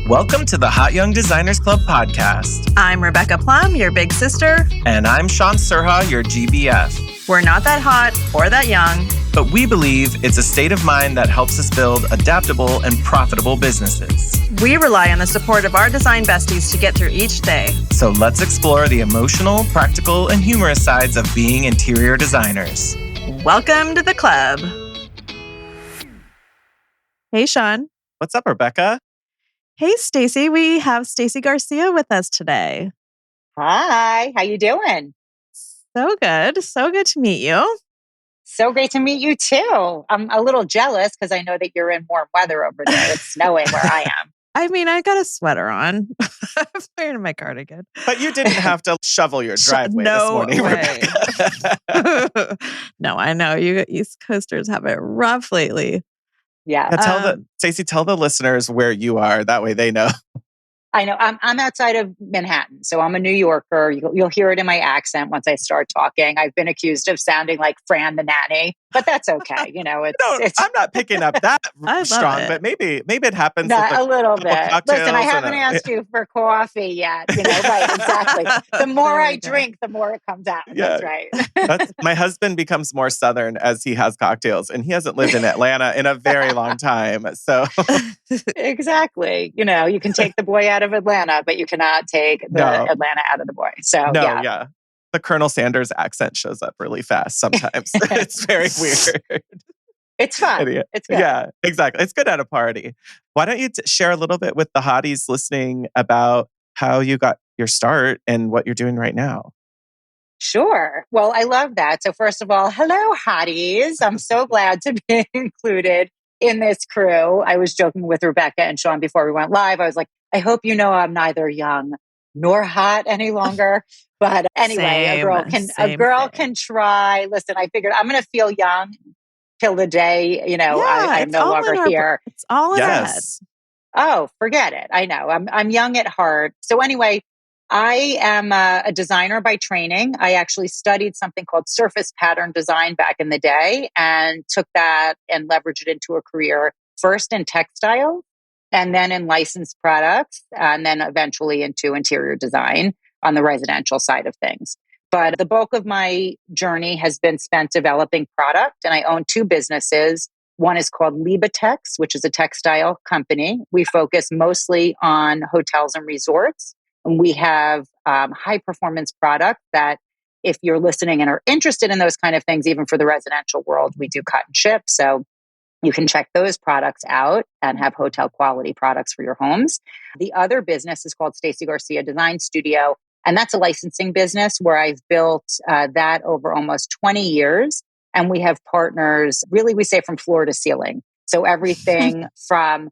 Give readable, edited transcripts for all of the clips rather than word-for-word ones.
Welcome to the Hot Young Designers Club podcast. I'm Rebecca Plum, your big sister. And I'm Shaun, your GBF. We're not that hot or that young, but we believe it's a state of mind that helps us build adaptable and profitable businesses. We rely on the support of our design besties to get through each day. So let's explore the emotional, practical, and humorous sides of being interior designers. Welcome to the club. Hey, Shaun. What's up, Rebecca? Hey, Stacy. We have Stacy Garcia with us today. Hi, how you doing? So good. So good to meet you. So great to meet you too. I'm a little jealous because I know that you're in warm weather over there. It's snowing where I am. I mean, I got a sweater on. I'm wearing my cardigan. But you didn't have to shovel your driveway this morning, Rebecca. No, I know. You East Coasters have it rough lately. Yeah. Stacy, tell the listeners where you are. That way they know. I know. I'm outside of Manhattan, so I'm a New Yorker. You'll hear it in my accent once I start talking. I've been accused of sounding like Fran the nanny, but that's okay. You know, I'm not picking up that strong, but maybe it happens a little bit. Listen, I haven't asked you for coffee yet. You know, right? Exactly. The more I drink, the more it comes out. Yeah. That's right. My husband becomes more Southern as he has cocktails, and he hasn't lived in Atlanta in a very long time. So exactly. You know, you can take the boy out of Atlanta, but you cannot take the Atlanta out of the boy. So yeah. The Colonel Sanders accent shows up really fast sometimes. It's very weird. It's fun. It's good. Yeah, exactly. It's good at a party. Why don't you share a little bit with the hotties listening about how you got your start and what you're doing right now? Sure. Well, I love that. So first of all, hello, hotties. I'm so glad to be included in this crew. I was joking with Rebecca and Shaun before we went live. I was like, I hope you know I'm neither young nor hot any longer. But anyway, a girl can try. Listen, I figured I'm going to feel young till the day, I'm no longer here. It's all in our head. Oh, forget it. I know. I'm young at heart. So anyway, I am a designer by training. I actually studied something called surface pattern design back in the day and took that and leveraged it into a career first in textile and then in licensed products and then eventually into interior design on the residential side of things. But the bulk of my journey has been spent developing product, and I own two businesses. One is called LebaTex, which is a textile company. We focus mostly on hotels and resorts. And we have high performance product that if you're listening and are interested in those kind of things, even for the residential world, we do cut and ship. So you can check those products out and have hotel quality products for your homes. The other business is called Stacy Garcia Design Studio. And that's a licensing business where I've built that over almost 20 years. And we have partners, really, we say from floor to ceiling. So everything from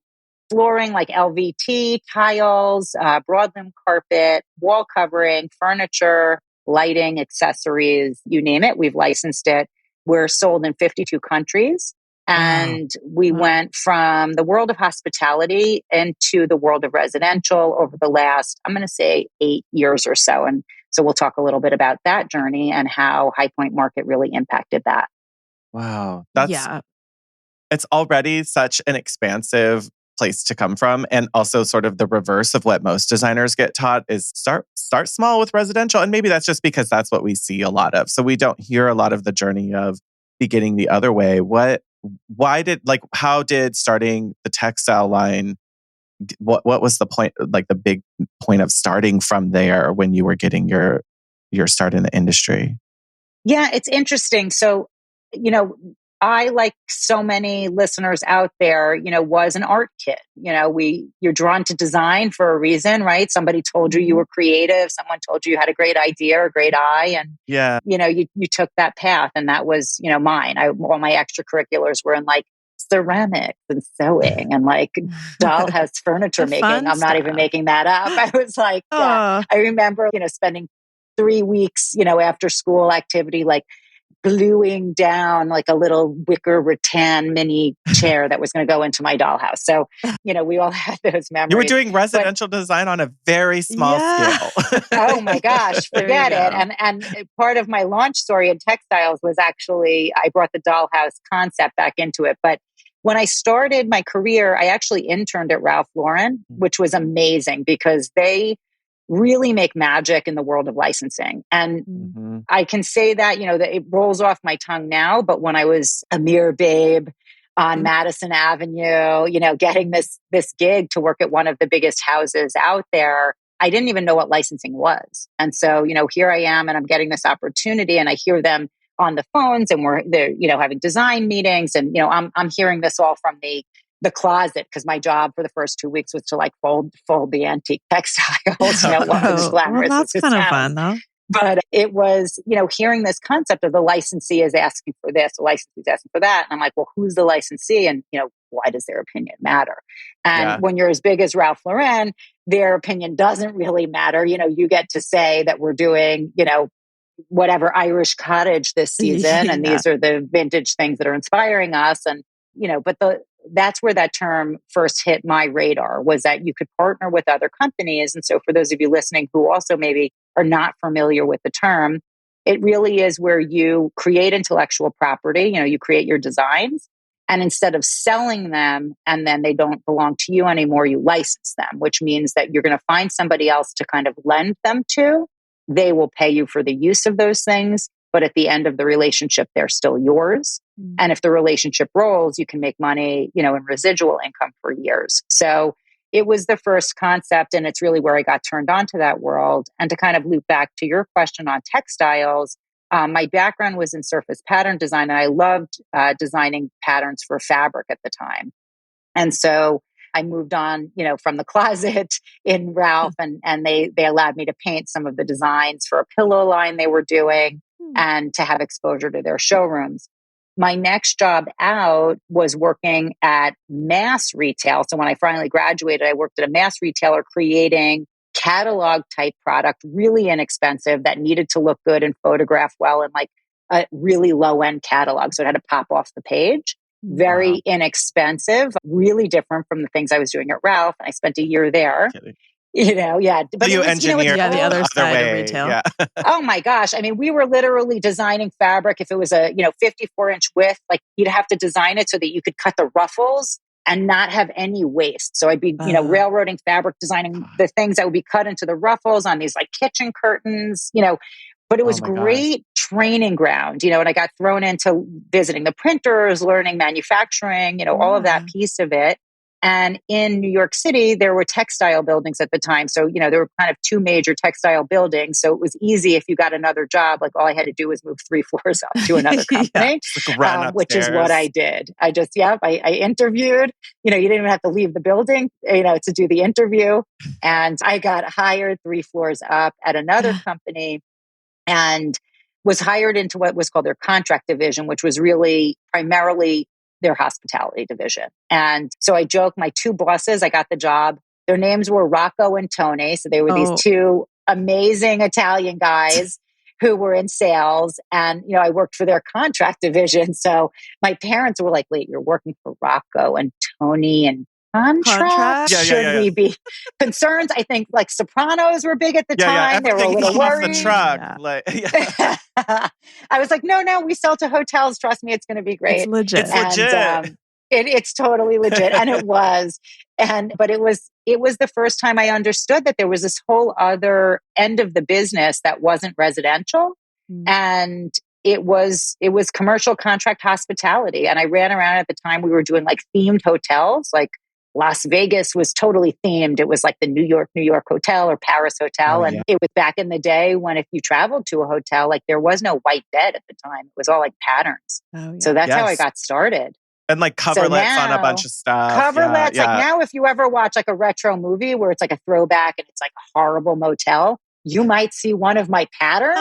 flooring like LVT, tiles, broadloom carpet, wall covering, furniture, lighting, accessories, you name it. We've licensed it. We're sold in 52 countries. And we went from the world of hospitality into the world of residential over the last, I'm going to say 8 years or so. And so we'll talk a little bit about that journey and how High Point Market really impacted that. Wow. It's already such an expansive place to come from. And also sort of the reverse of what most designers get taught is start small with residential. And maybe that's just because that's what we see a lot of. So we don't hear a lot of the journey of beginning the other way. How did starting the textile line, what was the point, like the big point of starting from there when you were getting your start in the industry? Yeah, it's interesting. So, I, like so many listeners out there, was an art kid. You're drawn to design for a reason, right? Somebody told you were creative. Someone told you had a great idea or a great eye. And, you took that path and that was, mine. All my extracurriculars were in like ceramics and sewing and like dollhouse furniture making. I'm not even making that up. I was like, I remember, spending 3 weeks, after school activity, like gluing down like a little wicker rattan mini chair that was going to go into my dollhouse. So, we all had those memories. You were doing residential design on a very small scale. Oh my gosh, forget it. And part of my launch story in textiles was actually, I brought the dollhouse concept back into it. But when I started my career, I actually interned at Ralph Lauren, which was amazing because they really make magic in the world of licensing. And I can say that, that it rolls off my tongue now, but when I was a mere babe on Madison Avenue, getting this gig to work at one of the biggest houses out there, I didn't even know what licensing was. And so, here I am and I'm getting this opportunity and I hear them on the phones and they're having design meetings and, I'm hearing this all from the closet because my job for the first 2 weeks was to like fold the antique textiles, wasn't as glamorous that's as it kind of sounds. fun though. But it was, hearing this concept of the licensee is asking for this, the licensee is asking for that. And I'm like, well, who's the licensee? And, why does their opinion matter? And when you're as big as Ralph Lauren, their opinion doesn't really matter. You get to say that we're doing, whatever Irish cottage this season. And these are the vintage things that are inspiring us. And, but that's where that term first hit my radar, was that you could partner with other companies. And so for those of you listening who also maybe are not familiar with the term, it really is where you create intellectual property, you create your designs. And instead of selling them and then they don't belong to you anymore, you license them, which means that you're going to find somebody else to kind of lend them to. They will pay you for the use of those things, but at the end of the relationship, they're still yours. And if the relationship rolls, you can make money, in residual income for years. So it was the first concept, and it's really where I got turned on to that world. And to kind of loop back to your question on textiles, my background was in surface pattern design, and I loved designing patterns for fabric at the time. And so I moved on, from the closet in Ralph, and they allowed me to paint some of the designs for a pillow line they were doing and to have exposure to their showrooms. My next job out was working at mass retail. So when I finally graduated, I worked at a mass retailer creating catalog type product, really inexpensive, that needed to look good and photograph well, and like a really low end catalog. So it had to pop off the page. Very inexpensive, really different from the things I was doing at Ralph. And I spent a year there. But you engineered the other side of retail. Yeah. Oh my gosh. I mean, we were literally designing fabric. If it was a, 54-inch width, like you'd have to design it so that you could cut the ruffles and not have any waste. So I'd be, railroading fabric, designing the things that would be cut into the ruffles on these like kitchen curtains, but it was great training ground, and I got thrown into visiting the printers, learning manufacturing, all of that piece of it. And in New York City, there were textile buildings at the time. So, there were kind of two major textile buildings. So it was easy if you got another job. Like all I had to do was move 3 floors up to another company, which is what I did. I just, I interviewed, you didn't even have to leave the building, to do the interview. And I got hired 3 floors up at another company and was hired into what was called their contract division, which was really primarily their hospitality division. And so I joke, my 2 bosses, I got the job. Their names were Rocco and Tony. So they were these 2 amazing Italian guys who were in sales. And, I worked for their contract division. So my parents were like, wait, you're working for Rocco and Tony and contract? Should we be concerned? I think like Sopranos were big at the time. They were a little worried. The truck. I was like, no, we sell to hotels. Trust me, it's going to be great. It's legit. It's legit. It's totally legit. And it was. But it was the first time I understood that there was this whole other end of the business that wasn't residential. And it was commercial contract hospitality. And I ran around at the time. We were doing like themed hotels, like Las Vegas was totally themed. It was like the New York hotel or Paris hotel. And it was back in the day when if you traveled to a hotel, like there was no white bed at the time. It was all like patterns. So that's how I got started. And like coverlets on a bunch of stuff. Coverlets. Like now, if you ever watch like a retro movie where it's like a throwback and it's like a horrible motel, you might see one of my patterns.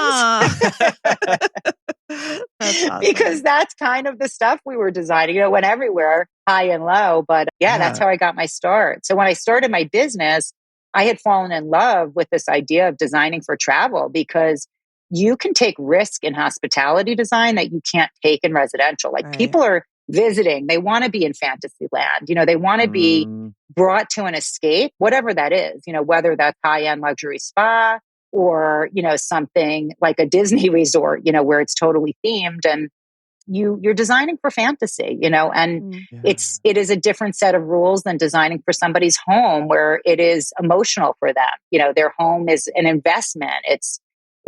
That's awesome. Because that's kind of the stuff we were designing. It went everywhere, high and low. But that's how I got my start. So when I started my business, I had fallen in love with this idea of designing for travel because you can take risk in hospitality design that you can't take in residential. Like people are visiting, they want to be in fantasy land. They want to be brought to an escape, whatever that is, whether that's high-end luxury spa or, something like a Disney resort, where it's totally themed. And you're designing for fantasy, and it is a different set of rules than designing for somebody's home where it is emotional for them. Their home is an investment.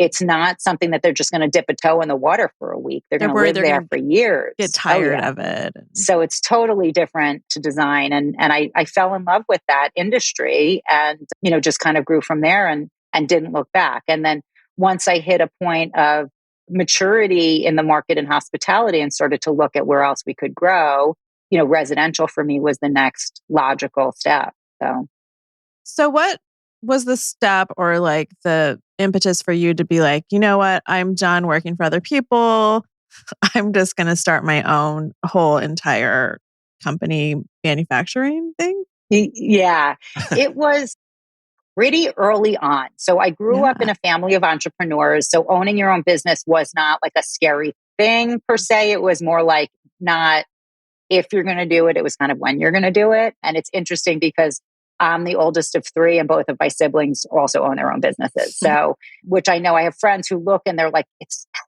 It's not something that they're just going to dip a toe in the water for a week. They're going to live there for years. Get tired of it. So it's totally different to design. And I fell in love with that industry and, just kind of grew from there and didn't look back. And then once I hit a point of maturity in the market and hospitality and started to look at where else we could grow, residential for me was the next logical step. So what was the step or like the impetus for you to be like, you know what, I'm done working for other people. I'm just going to start my own whole entire company manufacturing thing? Yeah, it was pretty early on. So I grew up in a family of entrepreneurs. So owning your own business was not like a scary thing per se. It was more like not if you're going to do it, it was kind of when you're going to do it. And it's interesting because I'm the oldest of three and both of my siblings also own their own businesses. So, which I know I have friends who look and they're like,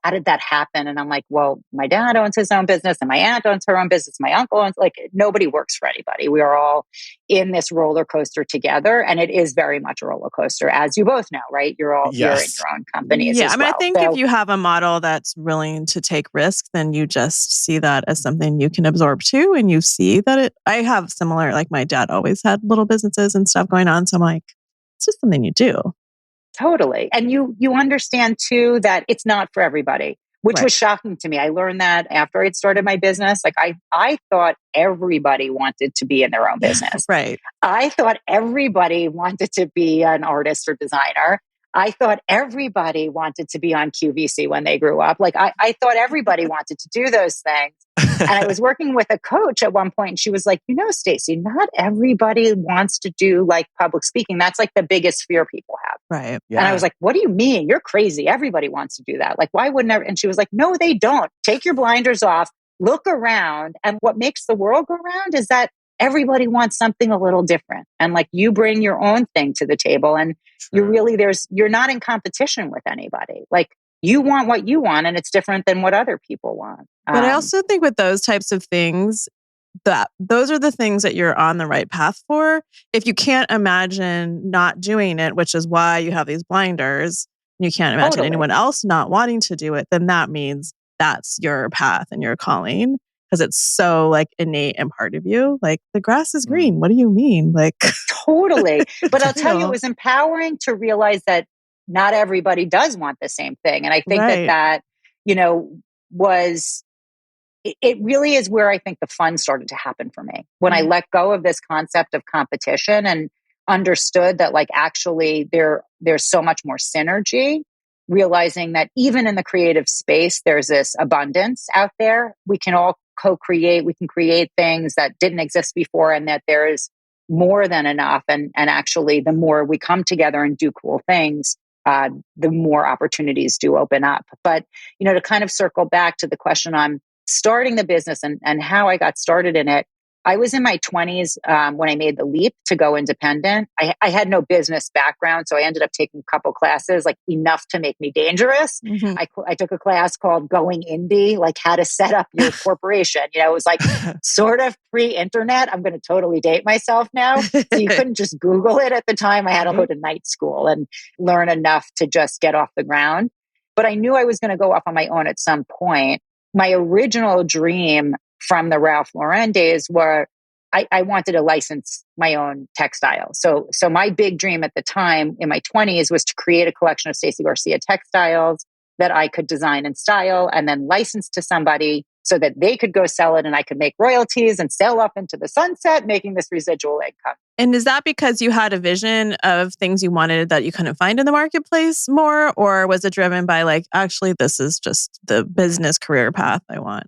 how did that happen? And I'm like, well, my dad owns his own business and my aunt owns her own business. My uncle owns, like, nobody works for anybody. We are all in this roller coaster together. And it is very much a roller coaster, as you both know, right? You're in your own companies. Yeah. As well. I think if you have a model that's willing to take risks, then you just see that as something you can absorb too. And you see that I have similar, like my dad always had little businesses and stuff going on. So I'm like, it's just something you do. Totally. And you understand too that it's not for everybody, which was shocking to me. I learned that after I'd started my business. Like I thought everybody wanted to be in their own business. Right. I thought everybody wanted to be an artist or designer. I thought everybody wanted to be on QVC when they grew up. Like I thought everybody wanted to do those things. And I was working with a coach at one point and she was like, Stacy, not everybody wants to do like public speaking. That's like the biggest fear people have. Right. Yeah. And I was like, what do you mean? You're crazy. Everybody wants to do that. Like, why wouldn't and she was like, no, they don't. Take your blinders off, look around. And what makes the world go round is that everybody wants something a little different. And like you bring your own thing to the table and you're not in competition with anybody. Like you want what you want and it's different than what other people want. But I also think with those types of things, that those are the things that you're on the right path for. If you can't imagine not doing it, which is why you have these blinders, you can't imagine anyone else not wanting to do it, then that means that's your path and your calling because it's so like innate and part of you. Like the grass is green. What do you mean? Like totally. But I'll tell you, it was empowering to realize that not everybody does want the same thing. And I think that was it really is where I think the fun started to happen for me. When I let go of this concept of competition and understood that like actually there's so much more synergy, realizing that even in the creative space, there's this abundance out there. We can all co-create, we can create things that didn't exist before and that there is more than enough. And actually the more we come together and do cool things, the more opportunities do open up. But, to kind of circle back to the question on starting the business and how I got started in it, I was in my 20s when I made the leap to go independent. I had no business background, so I ended up taking a couple classes, like enough to make me dangerous. Mm-hmm. I took a class called Going Indie, like how to set up your corporation. It was like sort of pre-internet. I'm going to totally date myself now. So you couldn't just Google it at the time. I had to go to night school and learn enough to just get off the ground. But I knew I was going to go off on my own at some point. My original dream from the Ralph Lauren days were I wanted to license my own textile. So my big dream at the time in my 20s was to create a collection of Stacy Garcia textiles that I could design and style and then license to somebody so that they could go sell it and I could make royalties and sail off into the sunset, making this residual income. And is that because you had a vision of things you wanted that you couldn't find in the marketplace more? Or was it driven by like, actually, this is just the business career path I want?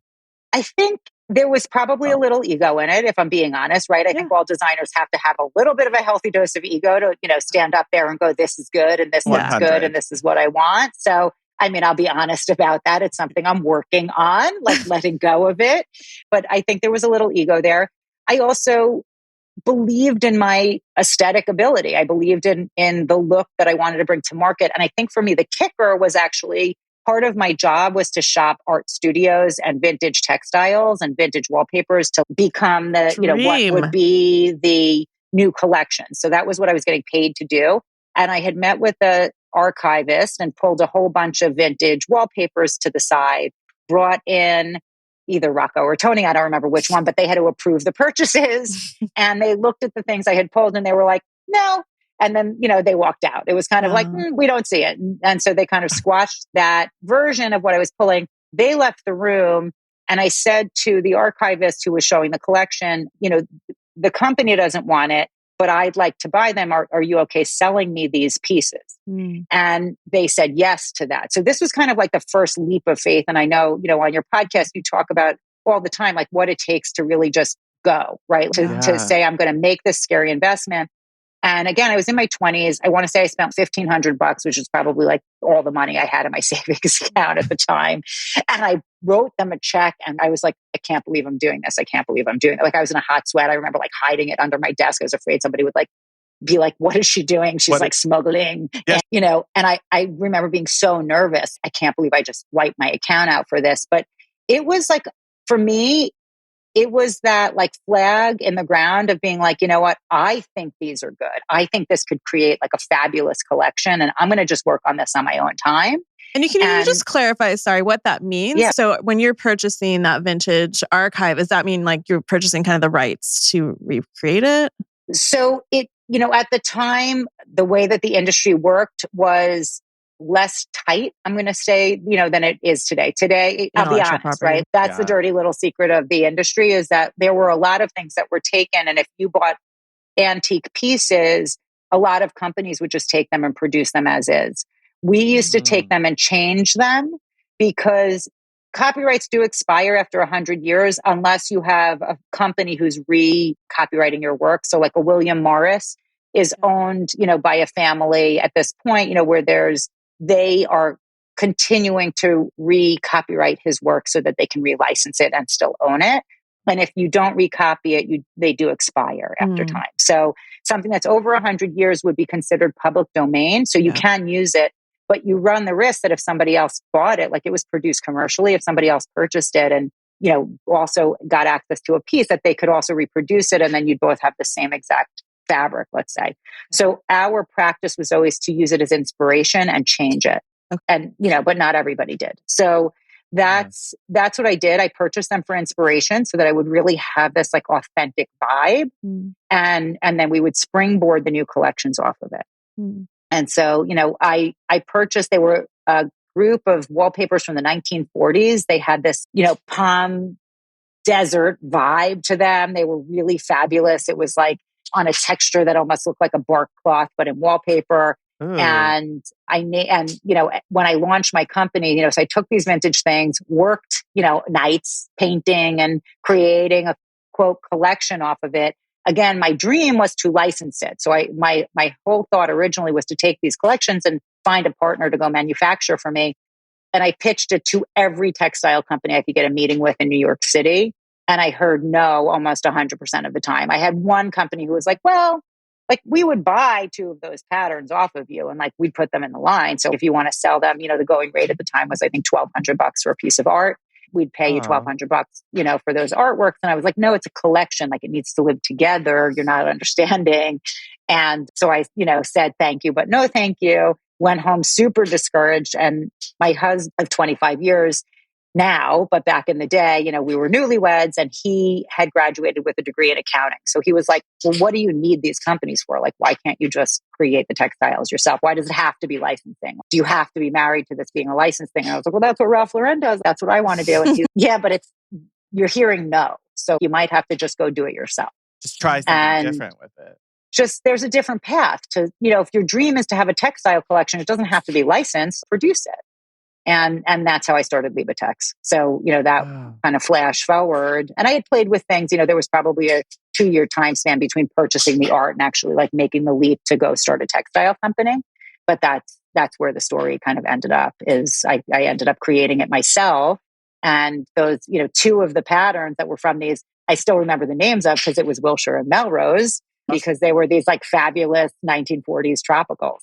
I think there was probably a little ego in it, if I'm being honest, right? I think all designers have to have a little bit of a healthy dose of ego to, stand up there and go, this is good and this looks good and this is what I want. So, I mean, I'll be honest about that. It's something I'm working on, like letting go of it. But I think there was a little ego there. I also believed in my aesthetic ability. I believed in the look that I wanted to bring to market. And I think for me, the kicker was actually part of my job was to shop art studios and vintage textiles and vintage wallpapers to become the, what would be the new collection. So that was what I was getting paid to do. And I had met with the archivist and pulled a whole bunch of vintage wallpapers to the side, brought in either Rocco or Tony, I don't remember which one, but they had to approve the purchases. And they looked at the things I had pulled and they were like, no. And then, they walked out. It was kind of like, we don't see it. And so they kind of squashed that version of what I was pulling. They left the room. And I said to the archivist who was showing the collection, the company doesn't want it, but I'd like to buy them. Are you okay selling me these pieces? And they said yes to that. So this was kind of like the first leap of faith. And I know, on your podcast, you talk about all the time, like what it takes to really just go, right? To say, I'm going to make this scary investment. And again, I was in my 20s. I want to say I spent $1,500, which is probably like all the money I had in my savings account at the time. And I wrote them a check and I was like, I can't believe I'm doing this. I can't believe I'm doing it. Like I was in a hot sweat. I remember like hiding it under my desk. I was afraid somebody would be like, what is she doing? She's like smuggling, and I remember being so nervous. I can't believe I just wiped my account out for this. But it was like, for me, it was that like flag in the ground of being like, you know what? I think these are good. I think this could create like a fabulous collection and I'm going to just work on this on my own time. And can you just clarify, what that means? Yeah. So when you're purchasing that vintage archive, does that mean like you're purchasing kind of the rights to recreate it? So it, at the time, the way that the industry worked was less tight, I'm going to say, than it is today. Today, I'll be honest, right? That's the dirty little secret of the industry is that there were a lot of things that were taken. And if you bought antique pieces, a lot of companies would just take them and produce them as is. We used to take them and change them because copyrights do expire after 100 years unless you have a company who's re-copywriting your work. So like a William Morris is owned, by a family at this point, where they are continuing to re-copyright his work so that they can relicense it and still own it. And if you don't recopy it, they do expire after time. So something that's over 100 years would be considered public domain. So you can use it, but you run the risk that if somebody else bought it, like it was produced commercially, if somebody else purchased it and, also got access to a piece, that they could also reproduce it. And then you'd both have the same exact fabric, let's say. So our practice was always to use it as inspiration and change it. Okay. And, but not everybody did. So that's what I did. I purchased them for inspiration so that I would really have this like authentic vibe. And then we would springboard the new collections off of it. And so, I purchased, they were a group of wallpapers from the 1940s. They had this, palm desert vibe to them. They were really fabulous. It was like on a texture that almost looked like a bark cloth, but in wallpaper. And when I launched my company, so I took these vintage things, worked, nights painting and creating a quote collection off of it. Again, my dream was to license it. So my whole thought originally was to take these collections and find a partner to go manufacture for me. And I pitched it to every textile company I could get a meeting with in New York City. And I heard no almost 100% of the time. I had one company who was like, well, like we would buy 2 of those patterns off of you and like we'd put them in the line. So if you want to sell them, the going rate at the time was I think $1,200 for a piece of art. We'd pay you $1,200, for those artworks. And I was like, no, it's a collection. Like it needs to live together. You're not understanding. And so I, said, thank you, but no, thank you. Went home super discouraged. And my husband of 25 years now, but back in the day, we were newlyweds and he had graduated with a degree in accounting. So he was like, well, what do you need these companies for? Like, why can't you just create the textiles yourself? Why does it have to be licensing? Do you have to be married to this being a license thing? And I was like, well, that's what Ralph Lauren does. That's what I want to do. And he's, yeah, but you're hearing no. So you might have to just go do it yourself. Just try something different with it. There's a different path to, if your dream is to have a textile collection, it doesn't have to be licensed, produce it. And that's how I started LebaTex. So, that kind of flash forward. And I had played with things, there was probably a 2-year time span between purchasing the art and actually like making the leap to go start a textile company. But that's where the story kind of ended up is I ended up creating it myself. And those, 2 of the patterns that were from these, I still remember the names of because it was Wilshire and Melrose because they were these like fabulous 1940s tropicals.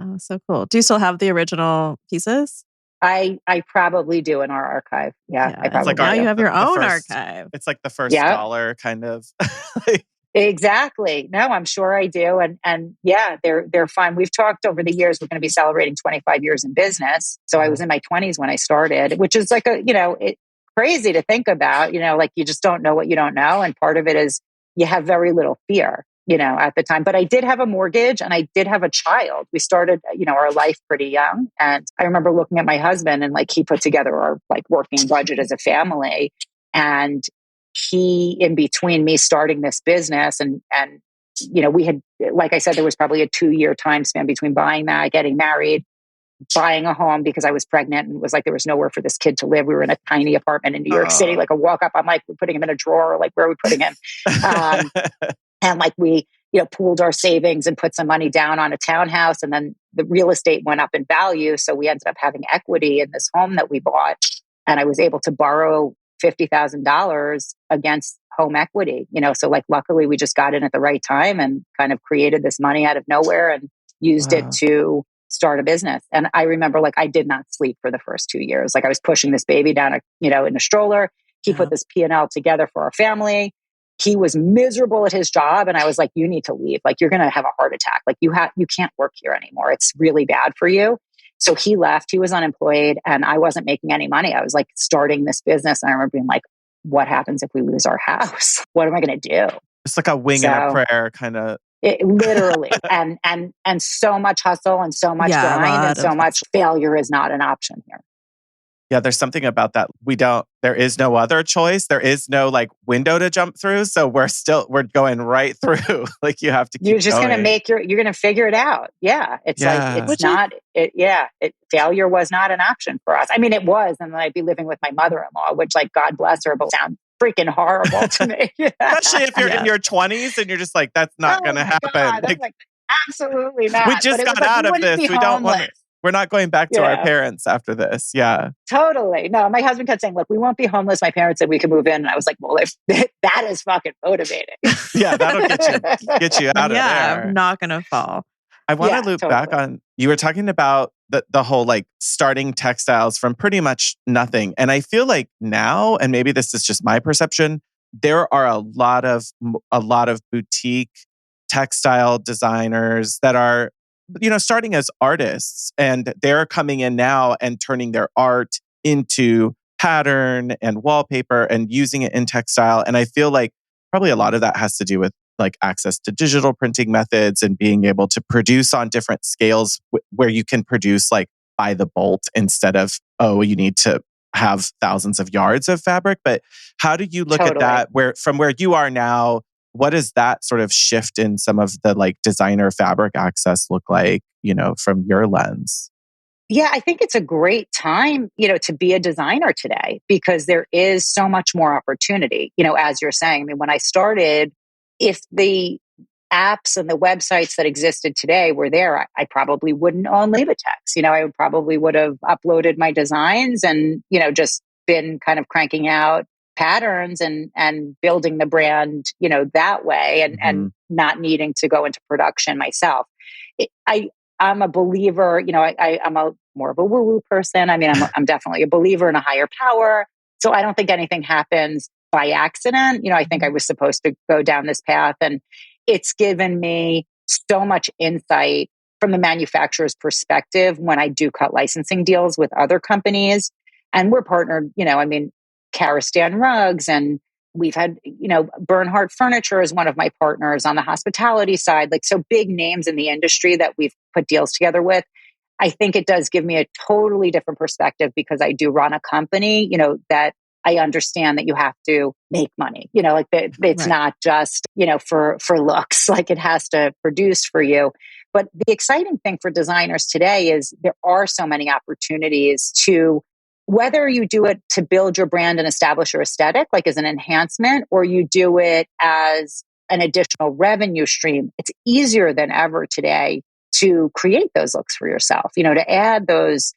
Oh, so cool. Do you still have the original pieces? I probably do in our archive. Yeah, I It's like probably now do. you have your own first, archive. it's like the first Yeah. dollar kind of. Exactly. No, I'm sure I do. And yeah, they're fun. We've talked over the years. We're going to be celebrating 25 years in business. So I was in my 20s when I started, which is like crazy to think about, like you just don't know what you don't know. And part of it is you have very little fear, at the time. But I did have a mortgage and I did have a child. We started, our life pretty young. And I remember looking at my husband and like he put together our like working budget as a family. And he, in between me starting this business and we had, like I said, there was probably a 2-year time span between buying that, getting married, buying a home because I was pregnant and it was like there was nowhere for this kid to live. We were in a tiny apartment in New York City, like a walk up. I'm like, we're putting him in a drawer, like where are we putting him? And like we, pooled our savings and put some money down on a townhouse, and then the real estate went up in value. So we ended up having equity in this home that we bought, and I was able to borrow $50,000 against home equity. So like luckily we just got in at the right time and kind of created this money out of nowhere and used it to start a business. And I remember like I did not sleep for the first 2 years. Like I was pushing this baby down in a stroller. He put this P&L together for our family. He was miserable at his job. And I was like, you need to leave. Like, you're going to have a heart attack. Like you can't work here anymore. It's really bad for you. So he left, he was unemployed and I wasn't making any money. I was like starting this business. And I remember being like, what happens if we lose our house? What am I going to do? It's like a wing and a prayer kind of. It literally, and so much hustle and so much grind and so much failure is not an option here. Yeah, there's something about that. There is no other choice. There is no like window to jump through. So we're going right through. Like you have to keep You're just going. going to you're going to figure it out. Yeah. Failure was not an option for us. I mean, it was. And then I'd be living with my mother-in-law, which like, God bless her, but sounds freaking horrible to me. Especially if you're in your 20s and you're just like, that's not going to happen. Like, absolutely not. We just got out of this. We're not going back to our parents after this. Yeah. Totally. No, my husband kept saying, look, we won't be homeless. My parents said we could move in. And I was like, well, if that is fucking motivating. Yeah, that'll get you out of there. Yeah, I'm not going to fall. I want to loop back on, you were talking about the whole like starting textiles from pretty much nothing. And I feel like now, and maybe this is just my perception, there are a lot of boutique textile designers that are starting as artists, and they're coming in now and turning their art into pattern and wallpaper and using it in textile. And I feel like probably a lot of that has to do with like access to digital printing methods and being able to produce on different scales where you can produce like by the bolt instead of, you need to have thousands of yards of fabric. But how do you look at that from where you are now? What does that sort of shift in some of the like designer fabric access look like, from your lens? Yeah, I think it's a great time, to be a designer today because there is so much more opportunity, as you're saying. I mean, when I started, if the apps and the websites that existed today were there, I probably wouldn't own LebaTex. I probably would have uploaded my designs and, just been kind of cranking out patterns and building the brand, that way and not needing to go into production myself. I'm a believer, I'm more of a woo-woo person. I mean, I'm definitely a believer in a higher power. So I don't think anything happens by accident. I think I was supposed to go down this path, and it's given me so much insight from the manufacturer's perspective when I do cut licensing deals with other companies. And we're partnered, Karastan Rugs, and we've had, Bernhardt Furniture is one of my partners on the hospitality side, like so big names in the industry that we've put deals together with. I think it does give me a totally different perspective because I do run a company, that I understand that you have to make money, it's not just, for looks, like it has to produce for you. But the exciting thing for designers today is there are so many opportunities to, whether you do it to build your brand and establish your aesthetic, like as an enhancement, or you do it as an additional revenue stream, it's easier than ever today to create those looks for yourself, to add those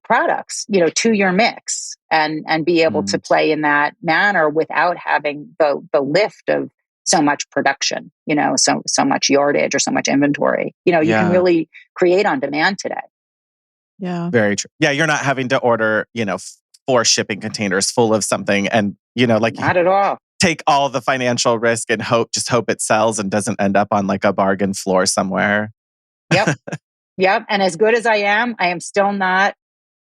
products, to your mix and be able to play in that manner without having the lift of so much production, so much yardage or so much inventory. You can really create on demand today. Yeah. Very true. Yeah, you're not having to order, 4 shipping containers full of something and, like Not at all. take all the financial risk and hope it sells and doesn't end up on like a bargain floor somewhere. Yep. Yep. And as good as I am still not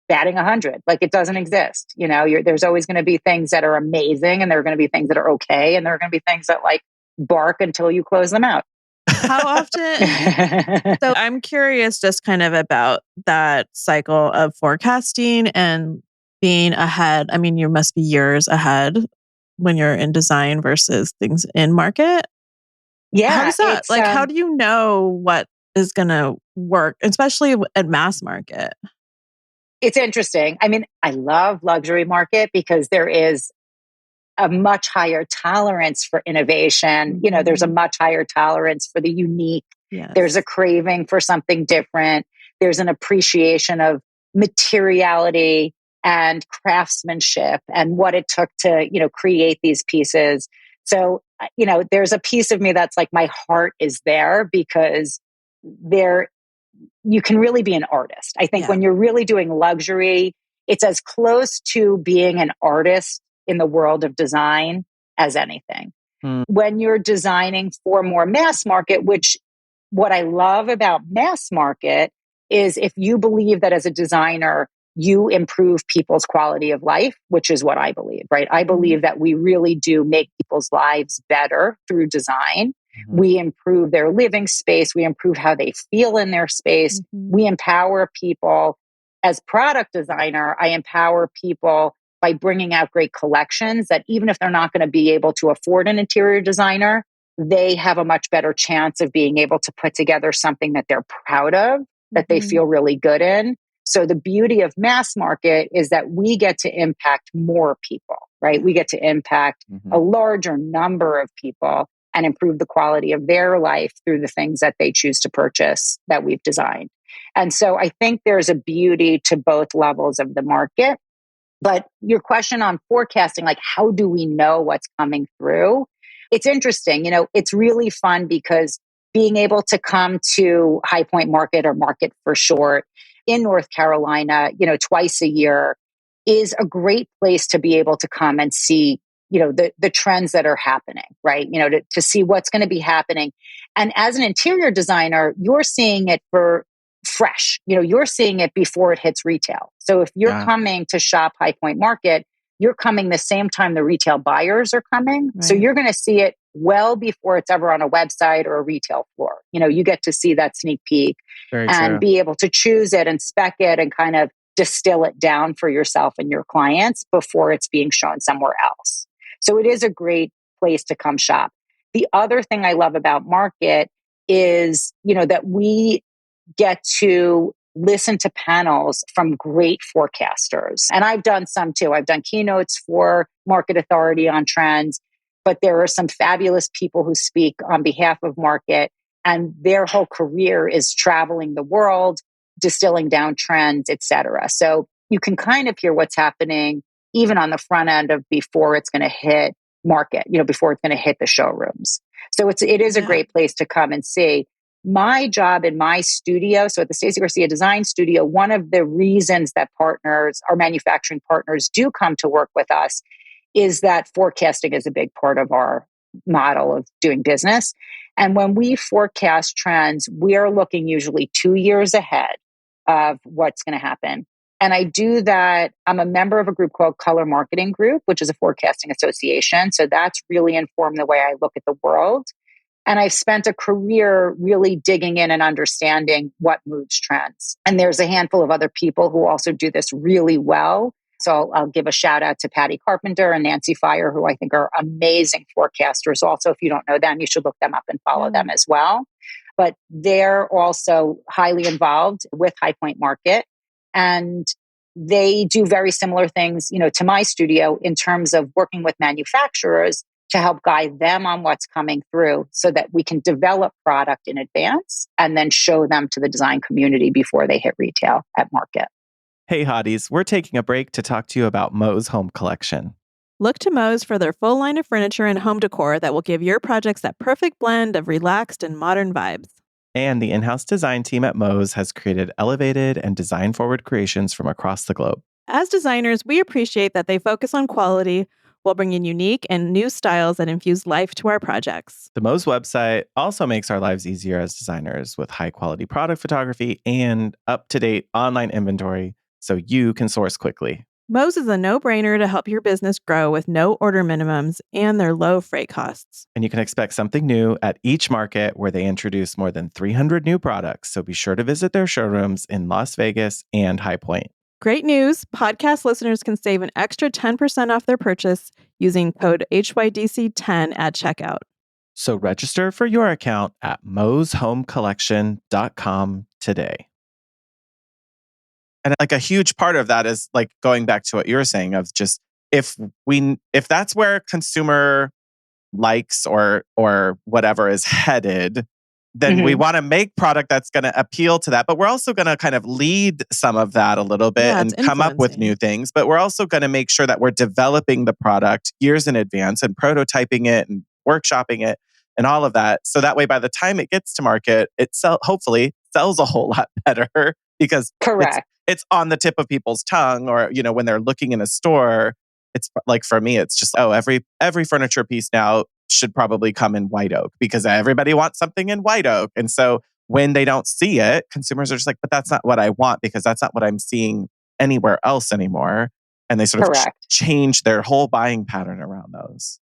batting 100. Like it doesn't exist. There's always going to be things that are amazing, and there are going to be things that are okay, and there are going to be things that like bark until you close them out. How often? So I'm curious just kind of about that cycle of forecasting and being ahead. I mean, you must be years ahead when you're in design versus things in market. Yeah. How does that, how do you know what is going to work, especially at mass market? It's interesting. I mean, I love luxury market because there is a much higher tolerance for innovation. There's a much higher tolerance for the unique. Yes. There's a craving for something different. There's an appreciation of materiality and craftsmanship and what it took to, create these pieces. So, there's a piece of me that's like, my heart is there because you can really be an artist. I think when you're really doing luxury, it's as close to being an artist in the world of design as anything. When you're designing for more mass market, which what I love about mass market is if you believe that as a designer, you improve people's quality of life, which is what I believe, right? I believe that we really do make people's lives better through design. We improve their living space. We improve how they feel in their space. We empower people. As product designer, I empower people by bringing out great collections that even if they're not going to be able to afford an interior designer, they have a much better chance of being able to put together something that they're proud of, that they feel really good in. So the beauty of mass market is that we get to impact more people, right? We get to impact a larger number of people and improve the quality of their life through the things that they choose to purchase that we've designed. And so I think there's a beauty to both levels of the market. But your question on forecasting, like how do we know what's coming through? It's interesting. It's really fun because being able to come to High Point Market, or Market for short, in North Carolina, twice a year is a great place to be able to come and see, the trends that are happening, right? To see what's going to be happening. And as an interior designer, you're seeing it for fresh, you're seeing it before it hits retail. So if you're coming to shop High Point Market, you're coming the same time the retail buyers are coming. Right. So you're going to see it well before it's ever on a website or a retail floor. You get to see that sneak peek and be able to choose it and spec it and kind of distill it down for yourself and your clients before it's being shown somewhere else. So it is a great place to come shop. The other thing I love about Market is, that we get to listen to panels from great forecasters. And I've done some too. I've done keynotes for Market Authority on trends, but there are some fabulous people who speak on behalf of Market, and their whole career is traveling the world, distilling down trends, et cetera. So you can kind of hear what's happening even on the front end of before it's going to hit market, before it's going to hit the showrooms. So it is a great place to come and see. My job in my studio, so at the Stacy Garcia Design Studio, one of the reasons that partners, our manufacturing partners, do come to work with us is that forecasting is a big part of our model of doing business. And when we forecast trends, we are looking usually 2 years ahead of what's going to happen. And I do that. I'm a member of a group called Color Marketing Group, which is a forecasting association. So that's really informed the way I look at the world. And I've spent a career really digging in and understanding what moves trends. And there's a handful of other people who also do this really well. So I'll give a shout out to Patty Carpenter and Nancy Fire, who I think are amazing forecasters. Also, if you don't know them, you should look them up and follow them as well. But they're also highly involved with High Point Market. And they do very similar things, to my studio in terms of working with manufacturers to help guide them on what's coming through so that we can develop product in advance and then show them to the design community before they hit retail at market. Hey, hotties, we're taking a break to talk to you about Mo's Home Collection. Look to Mo's for their full line of furniture and home decor that will give your projects that perfect blend of relaxed and modern vibes. And the in-house design team at Moe's has created elevated and design-forward creations from across the globe. As designers, we appreciate that they focus on quality while bringing unique and new styles that infuse life to our projects. The Moe's website also makes our lives easier as designers with high-quality product photography and up-to-date online inventory so you can source quickly. Moe's is a no-brainer to help your business grow with no order minimums and their low freight costs. And you can expect something new at each market where they introduce more than 300 new products, so be sure to visit their showrooms in Las Vegas and High Point. Great news! Podcast listeners can save an extra 10% off their purchase using code HYDC10 at checkout. So register for your account at moshomecollection.com today. And like a huge part of that is like going back to what you were saying of just if that's where consumer likes or whatever is headed, then we want to make product that's going to appeal to that. But we're also going to kind of lead some of that a little bit and come up with new things. But we're also going to make sure that we're developing the product years in advance and prototyping it and workshopping it and all of that. So that way, by the time it gets to market, it hopefully sells a whole lot better because it's on the tip of people's tongue, or, you know, when they're looking in a store, it's like, for me, it's just, every furniture piece now should probably come in white oak because everybody wants something in white oak. And so when they don't see it, consumers are just like, but that's not what I want because that's not what I'm seeing anywhere else anymore. And they sort of change their whole buying pattern around those.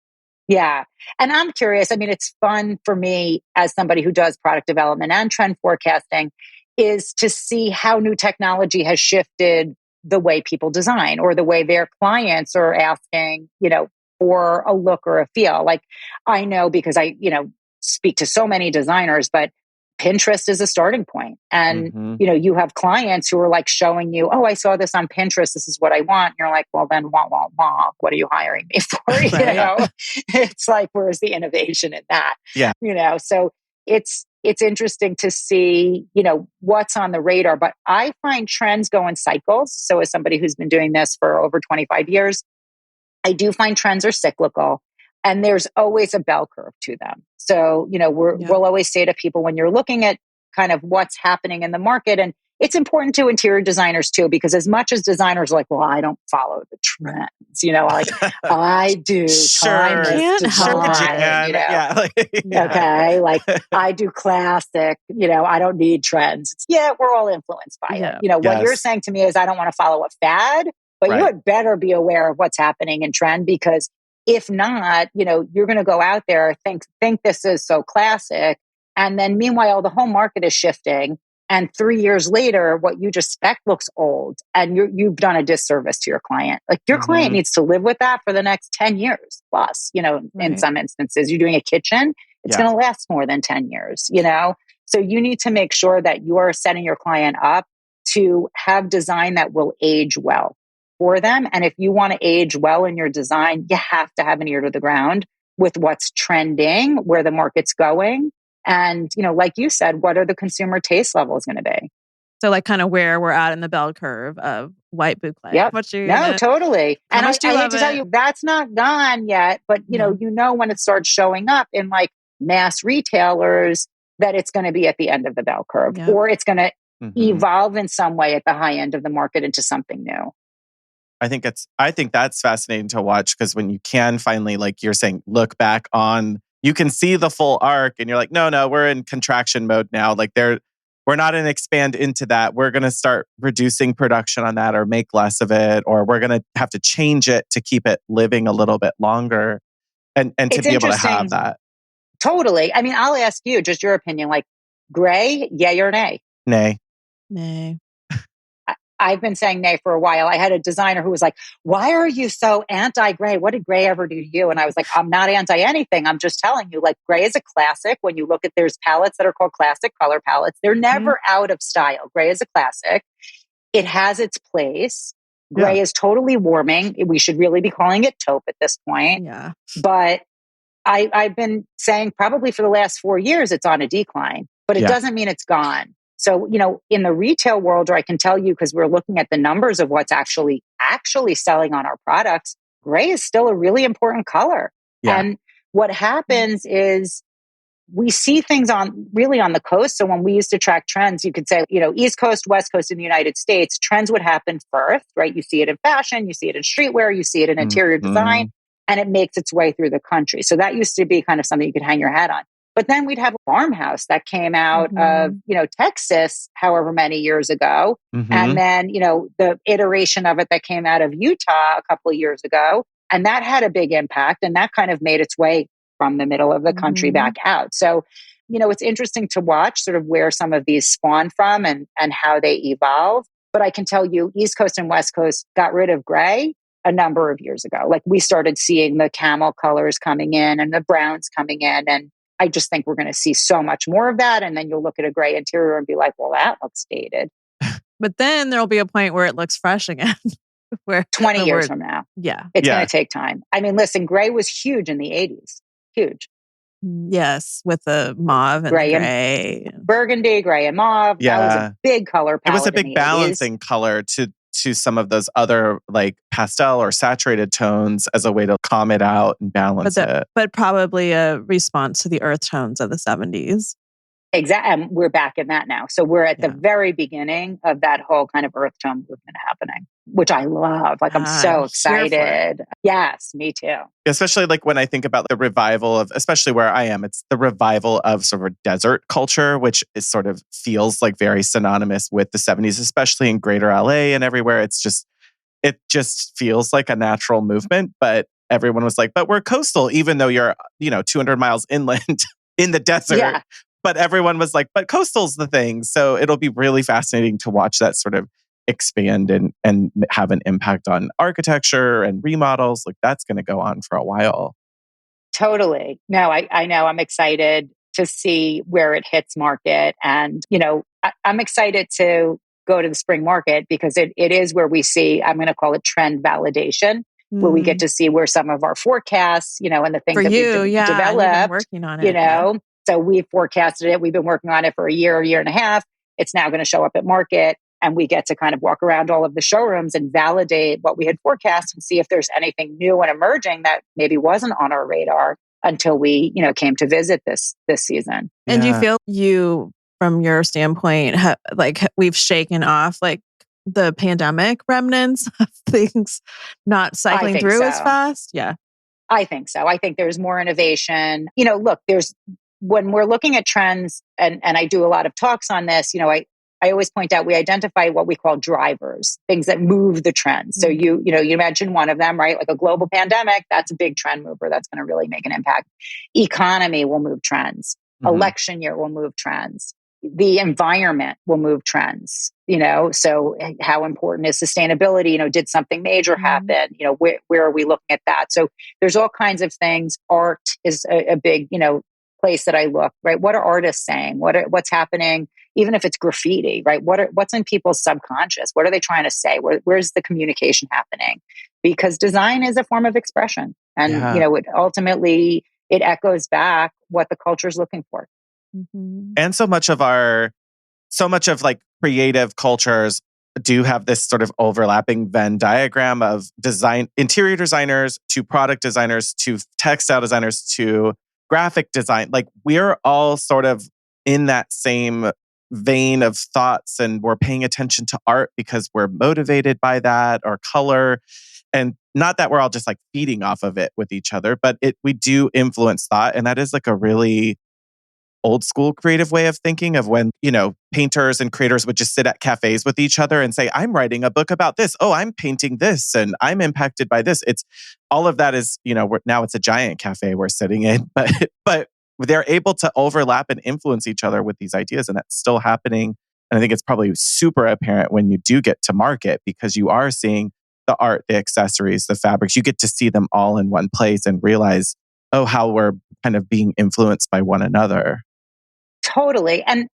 Yeah. And I'm curious. I mean, it's fun for me as somebody who does product development and trend forecasting is to see how new technology has shifted the way people design or the way their clients are asking, you know, for a look or a feel. Like I know because I, you know, speak to so many designers, but Pinterest is a starting point. And, you know, you have clients who are like showing you, oh, I saw this on Pinterest. This is what I want. And you're like, well, then, what are you hiring me for? You know, it's like, where's the innovation in that? Yeah. You know, so it's interesting to see, you know, what's on the radar, but I find trends go in cycles. So as somebody who's been doing this for over 25 years, I do find trends are cyclical and there's always a bell curve to them. So, you know, we'll always say to people when you're looking at kind of what's happening in the market, and it's important to interior designers too, because as much as designers are like, well, I don't follow the trends, you know, like I do timeless design, you know? Okay. Like I do classic, you know, I don't need trends. We're all influenced by it. You know, what you're saying to me is I don't want to follow a fad, but you had better be aware of what's happening in trend, because if not, you know, you're going to go out there, think this is so classic. And then meanwhile, the whole market is shifting. And 3 years later, what you just spec looks old and you've done a disservice to your client. Like your client needs to live with that for the next 10 years plus, you know, in some instances, you're doing a kitchen, it's going to last more than 10 years, you know? So you need to make sure that you are setting your client up to have design that will age well for them. And if you want to age well in your design, you have to have an ear to the ground with what's trending, where the market's going. And, you know, like you said, what are the consumer taste levels going to be? So like kind of where we're at in the bell curve of white boucle. Yep. Totally. And I hate to tell you, that's not gone yet, but you know, when it starts showing up in like mass retailers, that it's going to be at the end of the bell curve, or it's going to evolve in some way at the high end of the market into something new. I think that's fascinating to watch, because when you can finally, like you're saying, look back on, you can see the full arc and you're like, no, we're in contraction mode now. Like we're not going to expand into that. We're going to start reducing production on that or make less of it, or we're going to have to change it to keep it living a little bit longer and to be able to have that. Totally. I mean, I'll ask you just your opinion, like gray, yay or nay? Nay. I've been saying nay for a while. I had a designer who was like, why are you so anti-gray? What did gray ever do to you? And I was like, I'm not anti anything. I'm just telling you, like, gray is a classic. When you look at, there's palettes that are called classic color palettes. They're never out of style. Gray is a classic. It has its place. Gray is totally warming. We should really be calling it taupe at this point. Yeah. But I've been saying probably for the last 4 years, it's on a decline, but it doesn't mean it's gone. So, you know, in the retail world, or I can tell you, because we're looking at the numbers of what's actually selling on our products, gray is still a really important color. Yeah. And what happens is we see things really on the coast. So when we used to track trends, you could say, East Coast, West Coast in the United States, trends would happen first, right? You see it in fashion, you see it in streetwear, you see it in interior design, and it makes its way through the country. So that used to be kind of something you could hang your hat on. But then we'd have a farmhouse that came out of, Texas, however many years ago. And then, the iteration of it that came out of Utah a couple of years ago. And that had a big impact. And that kind of made its way from the middle of the country back out. So, it's interesting to watch sort of where some of these spawn from and how they evolve. But I can tell you, East Coast and West Coast got rid of gray a number of years ago. Like we started seeing the camel colors coming in and the browns coming in. And I just think we're going to see so much more of that. And then you'll look at a gray interior and be like, well, that looks dated. But then there'll be a point where it looks fresh again. where 20 years from now. Yeah. It's going to take time. I mean, listen, gray was huge in the 80s. Huge. Yes, with the mauve and gray. Burgundy, gray and mauve. Yeah. That was a big color palette. It was a big balancing color to some of those other like pastel or saturated tones as a way to calm it out and balance it. But probably a response to the earth tones of the 70s. Exactly. And we're back in that now. So we're at the very beginning of that whole kind of earth tone movement happening, which I love. Like I'm so excited. Yes, me too. Especially like when I think about the revival of, especially where I am, it's the revival of sort of desert culture, which is sort of feels like very synonymous with the 70s, especially in greater LA and everywhere. It just feels like a natural movement, but everyone was like, but we're coastal, even though you're, 200 miles inland in the desert. Yeah. But everyone was like, but coastal's the thing. So it'll be really fascinating to watch that sort of expand and have an impact on architecture and remodels. Like that's going to go on for a while. Totally. No, I know. I'm excited to see where it hits market. And, I'm excited to go to the spring market because it is where we see, I'm going to call it trend validation, where we get to see where some of our forecasts, and the things for that we've developed, been working on it, So we've forecasted it. We've been working on it for a year and a half. It's now going to show up at market and we get to kind of walk around all of the showrooms and validate what we had forecast and see if there's anything new and emerging that maybe wasn't on our radar until we, came to visit this season. And do you feel from your standpoint, we've shaken off like the pandemic remnants of things not cycling through as fast? Yeah. I think so. I think there's more innovation. Look, when we're looking at trends, and I do a lot of talks on this, I always point out we identify what we call drivers, things that move the trends. So you mentioned one of them, right? Like a global pandemic, that's a big trend mover. That's going to really make an impact. Economy will move trends. Election year will move trends. The environment will move trends. So how important is sustainability? Did something major happen? Where are we looking at that? So there's all kinds of things. Art is a big, place that I look, right? What are artists saying? What's happening? Even if it's graffiti, right? What's in people's subconscious? What are they trying to say? Where's the communication happening? Because design is a form of expression. And, it ultimately, it echoes back what the culture is looking for. And so much of like creative cultures do have this sort of overlapping Venn diagram of design, interior designers to product designers to textile designers to graphic design. Like we're all sort of in that same vein of thoughts and we're paying attention to art because we're motivated by that or color. And not that we're all just like feeding off of it with each other, but we do influence thought. And that is like a really old school creative way of thinking of when, painters and creators would just sit at cafes with each other and say, I'm writing a book about this. Oh, I'm painting this and I'm impacted by this. It's all of that is, now it's a giant cafe we're sitting in, but they're able to overlap and influence each other with these ideas. And that's still happening. And I think it's probably super apparent when you do get to market because you are seeing the art, the accessories, the fabrics. You get to see them all in one place and realize, how we're kind of being influenced by one another. Totally. And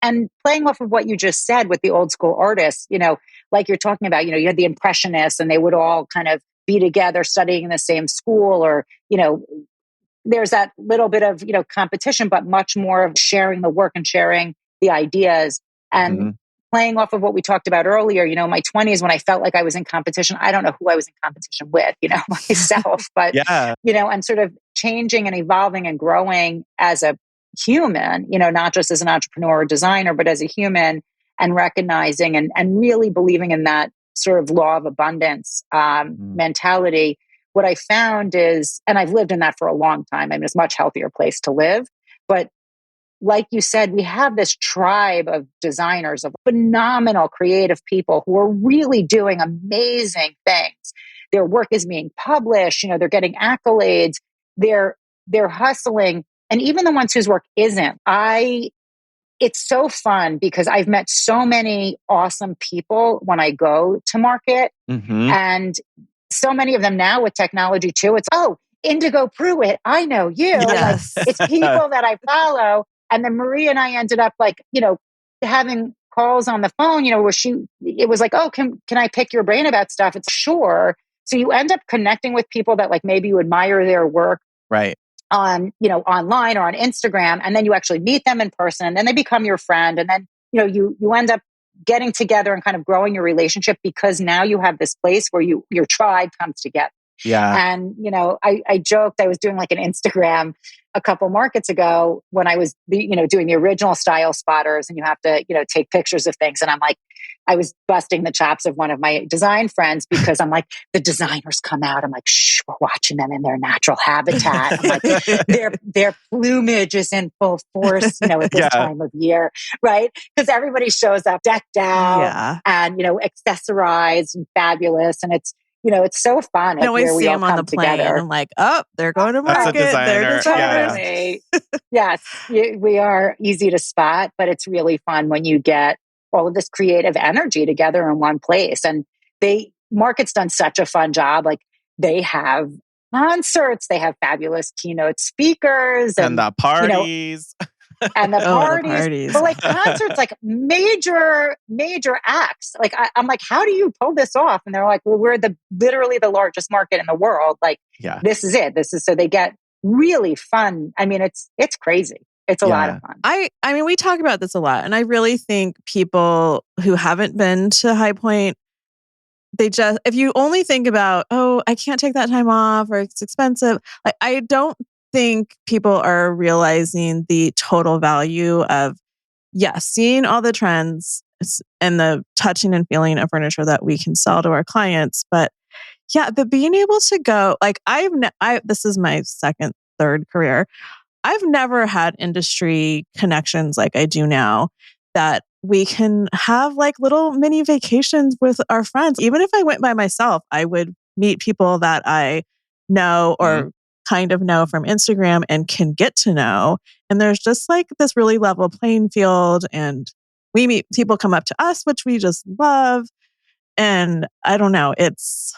playing off of what you just said with the old school artists, like you're talking about, you had the Impressionists and they would all kind of be together studying in the same school or, there's that little bit of, competition, but much more of sharing the work and sharing the ideas and playing off of what we talked about earlier, my 20s when I felt like I was in competition, I don't know who I was in competition with, myself, but, and sort of changing and evolving and growing as a human, not just as an entrepreneur or designer, but as a human, and recognizing and really believing in that sort of law of abundance mentality. What I found is, and I've lived in that for a long time, it's a much healthier place to live. But like you said, we have this tribe of designers, of phenomenal creative people who are really doing amazing things. Their work is being published, they're getting accolades, they're hustling. And even the ones whose work isn't, it's so fun because I've met so many awesome people when I go to market. And so many of them now with technology too. It's, Indigo Pruitt, I know you. Yes. Like, it's people that I follow. And then Maria and I ended up having calls on the phone, where it was like, oh, can I pick your brain about stuff? It's sure. So you end up connecting with people that like maybe you admire their work. Right. On, online or on Instagram, and then you actually meet them in person, and then they become your friend. And then, you end up getting together and kind of growing your relationship because now you have this place where your tribe comes together. Yeah. And, I joked, I was doing like an Instagram a couple markets ago when I was, doing the original style spotters, and you have to, take pictures of things. And I'm like, I was busting the chops of one of my design friends because I'm like, the designers come out. I'm like, shh, we're watching them in their natural habitat. I'm like, their plumage is in full force, at this time of year, right? Because everybody shows up decked out and, accessorized and fabulous. And it's so fun. I always see them on the plane. Together. I'm like, oh, they're going to market. They're designers. Yes, we are easy to spot, but it's really fun when you get all of this creative energy together in one place. And Market's done such a fun job. Like, they have concerts, they have fabulous keynote speakers, and the parties. And the parties. But like concerts, like major acts. Like I'm like, how do you pull this off? And they're like, well, we're literally the largest market in the world. Like, this is it. So they get really fun. It's crazy. It's a lot of fun. I mean, we talk about this a lot, and I really think people who haven't been to High Point, if you only think about, oh, I can't take that time off or it's expensive. Like, I don't think people are realizing the total value of, seeing all the trends and the touching and feeling of furniture that we can sell to our clients. But but being able to go, like, this is my third career. I've never had industry connections like I do now, that we can have like little mini vacations with our friends. Even if I went by myself, I would meet people that I know or kind of know from Instagram and can get to know. And there's just like this really level playing field, and we meet people come up to us, which we just love. And I don't know, it's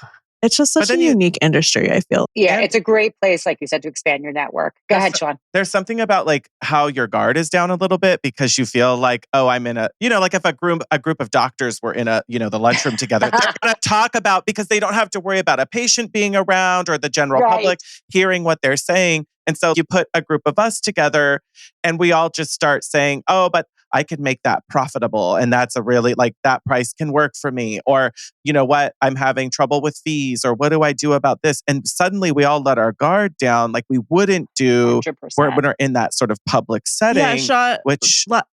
just such a unique industry, I feel. Yeah, it's a great place, like you said, to expand your network. Go ahead, Shaun. There's something about like how your guard is down a little bit because you feel like, oh, I'm in like if a group of doctors were in the lunchroom together, they're going to talk about, because they don't have to worry about a patient being around or the general public hearing what they're saying. And so you put a group of us together and we all just start saying, oh, but I could make that profitable. And that's a really, like, that price can work for me. Or, you know what, I'm having trouble with fees, or what do I do about this? And suddenly we all let our guard down like we wouldn't do when we're in that sort of public setting. Yeah, Shaun,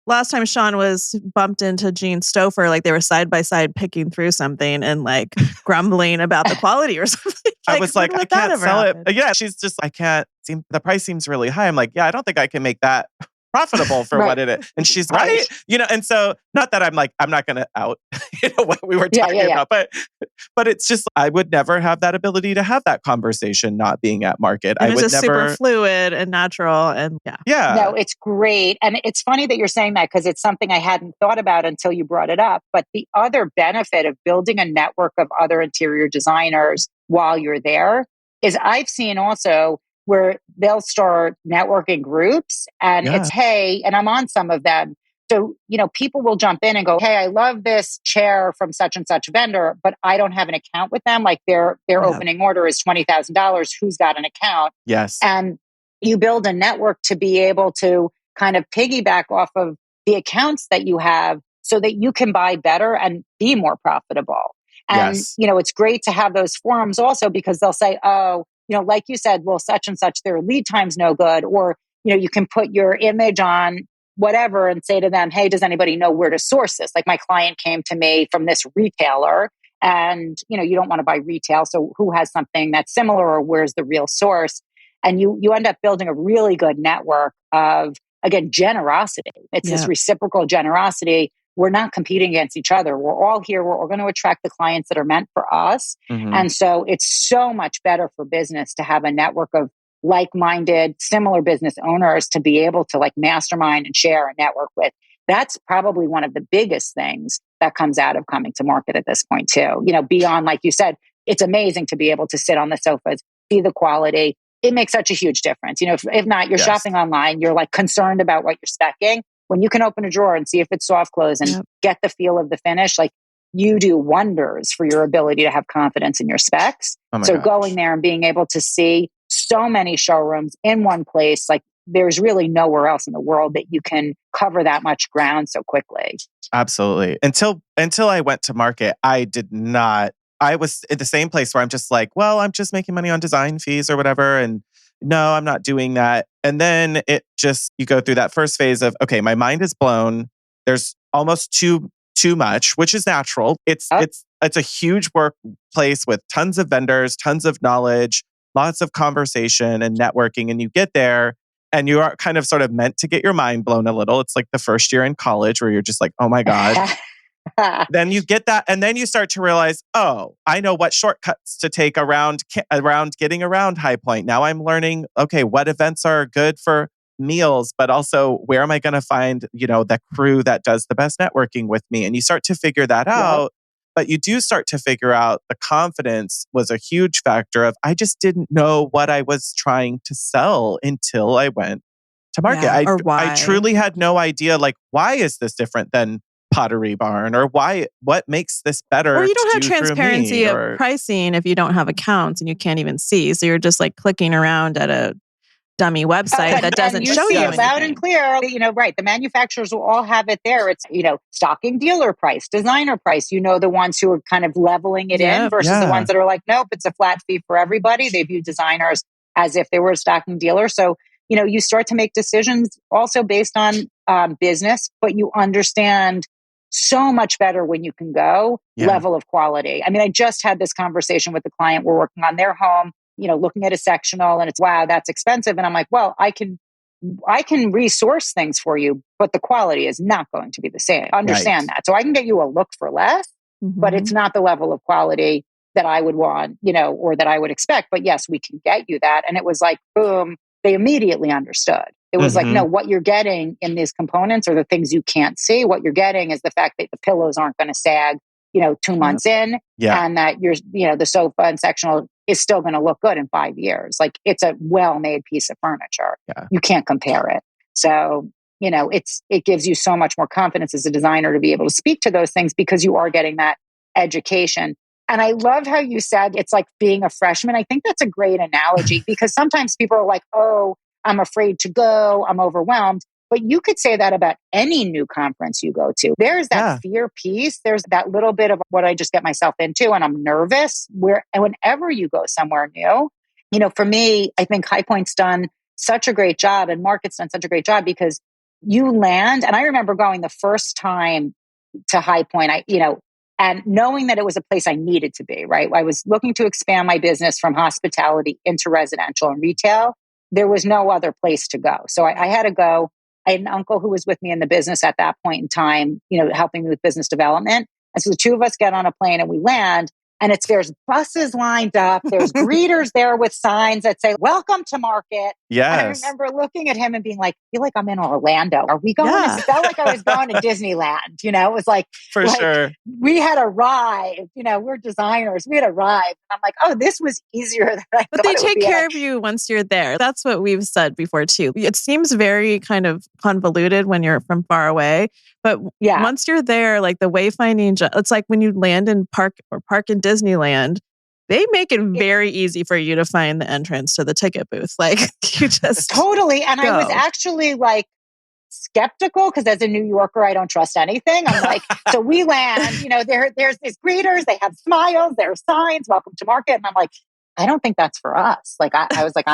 last time Shaun was bumped into Jean Stouffer, like they were side by side picking through something and like grumbling about the quality or something. I was like, I can't sell it. Yeah, she's just, the price seems really high. I'm like, yeah, I don't think I can make that profitable for what it is. And she's right. And so not that I'm not going to out, what we were talking about, but it's just, I would never have that ability to have that conversation not being at market. I would just super fluid and natural. And No, it's great. And it's funny that you're saying that because it's something I hadn't thought about until you brought it up. But the other benefit of building a network of other interior designers while you're there is I've seen also where they'll start networking groups and it's, hey, and I'm on some of them. So, people will jump in and go, hey, I love this chair from such and such vendor, but I don't have an account with them. Like their opening order is $20,000. Who's got an account? Yes. And you build a network to be able to kind of piggyback off of the accounts that you have so that you can buy better and be more profitable. And, it's great to have those forums also because they'll say, oh, like you said, well, such and such, their lead time's no good, or you can put your image on whatever and say to them, hey, does anybody know where to source this? Like my client came to me from this retailer and, you don't want to buy retail. So who has something that's similar or where's the real source? And you end up building a really good network of, again, generosity. It's this reciprocal generosity. We're not competing against each other. We're all here. We're going to attract the clients that are meant for us. And so it's so much better for business to have a network of like-minded, similar business owners to be able to like mastermind and share and network with. That's probably one of the biggest things that comes out of coming to market at this point too. Beyond, like you said, it's amazing to be able to sit on the sofas, see the quality. It makes such a huge difference. If not, you're shopping online, you're like concerned about what you're speccing. When you can open a drawer and see if it's soft close and get the feel of the finish, like you do wonders for your ability to have confidence in your specs. So going there and being able to see so many showrooms in one place, like there's really nowhere else in the world that you can cover that much ground so quickly. Absolutely. Until I went to market, I did not. I was at the same place where I'm just like, well, I'm just making money on design fees or whatever. And no, I'm not doing that. And then you go through that first phase of, okay, my mind is blown. There's almost too much, which is natural. It's a huge workplace with tons of vendors, tons of knowledge, lots of conversation and networking. And you get there and you are kind of sort of meant to get your mind blown a little. It's like the first year in college where you're just like, oh my God. Then you get that. And then you start to realize, oh, I know what shortcuts to take around getting around High Point. Now I'm learning, okay, what events are good for meals, but also where am I going to find, the crew that does the best networking with me? And you start to figure that out. But you do start to figure out the confidence was a huge factor of, I just didn't know what I was trying to sell until I went to market. Or why. I truly had no idea, like, why is this different than Pottery Barn, or what makes this better? Or you don't have transparency of pricing if you don't have accounts and you can't even see. So you're just like clicking around at a dummy website that doesn't show you anything. Loud and clear, right. The manufacturers will all have it there. It's, stocking dealer price, designer price, the ones who are kind of leveling it in versus the ones that are like, nope, it's a flat fee for everybody. They view designers as if they were a stocking dealer. So, you start to make decisions also based on business, but you understand so much better when you can go level of quality. I mean, I just had this conversation with the client. We're working on their home, looking at a sectional and it's, wow, that's expensive. And I'm like, well, I can resource things for you, but the quality is not going to be the same. Understand that. So I can get you a look for less, but it's not the level of quality that I would want, or that I would expect. But yes, we can get you that. And it was like, boom, they immediately understood. It was like, no, what you're getting in these components are the things you can't see. What you're getting is the fact that the pillows aren't going to sag, 2 months in, and that the sofa and sectional is still going to look good in 5 years. Like it's a well-made piece of furniture. You can't compare it. So, it gives you so much more confidence as a designer to be able to speak to those things because you are getting that education. And I love how you said it's like being a freshman. I think that's a great analogy because sometimes people are like, oh, I'm afraid to go, I'm overwhelmed. But you could say that about any new conference you go to. There's that fear piece. There's that little bit of what I just get myself into and I'm nervous. And whenever you go somewhere new, for me, I think High Point's done such a great job and Market's done such a great job because you land. And I remember going the first time to High Point, and knowing that it was a place I needed to be, right? I was looking to expand my business from hospitality into residential and retail. There was no other place to go. So I had to go. I had an uncle who was with me in the business at that point in time, helping me with business development. And so the two of us get on a plane and we land and there's buses lined up. There's greeters there with signs that say, welcome to market. Yes. And I remember looking at him and being like, I feel like I'm in Orlando. Are we going? It felt like I was going to Disneyland. It was like, sure. We had arrived, we're designers. We had arrived. I'm like, oh, this was easier than I thought. But they take care of you once you're there. That's what we've said before too. It seems very kind of convoluted when you're from far away. But once you're there, like the wayfinding, it's like when you land in park in Disneyland, they make it very easy for you to find the entrance to the ticket booth. Like you just totally. And I was actually like skeptical because as a New Yorker, I don't trust anything. I'm like, so we land, there's these greeters, they have smiles, there are signs, welcome to market. And I'm like, I don't think that's for us. Like, I was like,